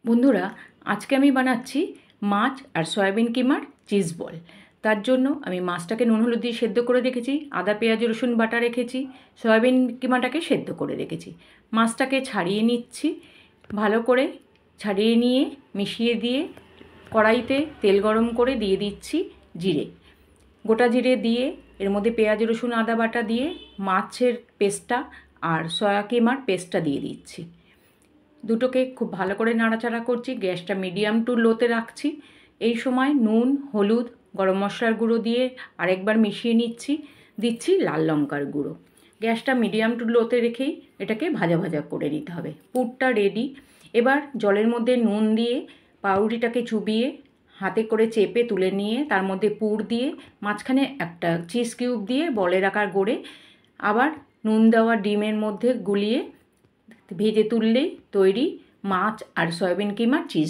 বন্ধুরা, আজকে আমি বানাচ্ছি মাছ আর সয়াবিন কিমার চিজ বল। তার জন্য আমি মাছটাকে নুন হলুদ দিয়ে সেদ্ধ করে রেখেছি, আদা পেঁয়াজ রসুন বাটা রেখেছি, সয়াবিন কিমাটাকে সেদ্ধ করে রেখেছি। মাছটাকে ছাড়িয়ে নিচ্ছি, ভালো করে ছাড়িয়ে নিয়ে মিশিয়ে দিয়ে কড়াইতে তেল গরম করে দিয়ে দিচ্ছি জিরে, গোটা জিরে দিয়ে এর মধ্যে পেঁয়াজ রসুন আদা বাটা দিয়ে মাছের পেস্টটা আর সয়া কিমার পেস্টটা দিয়ে দিচ্ছি। দুটোকে খুব ভালো করে নাড়াচাড়া করছি, গ্যাসটা মিডিয়াম টু লোতে রাখছি। এই সময় নুন হলুদ গরম মশলার গুঁড়ো দিয়ে আরেকবার মিশিয়ে নিচ্ছি, দিচ্ছি লাল লঙ্কার গুঁড়ো। গ্যাসটা মিডিয়াম টু লোতে রেখেই এটাকে ভাজা ভাজা করে নিতে হবে। পুরটা রেডি। এবার জলের মধ্যে নুন দিয়ে পাউরুটিটাকে চুবিয়ে হাতে করে চেপে তুলে নিয়ে তার মধ্যে পুর দিয়ে মাঝখানে একটা চিজ কিউব দিয়ে বলের আকার গড়ে আবার নুন দেওয়া ডিমের মধ্যে গুলিয়ে ভেজে তুললেই তৈরি মাছ আর সয়াবিন কিমার চিজ।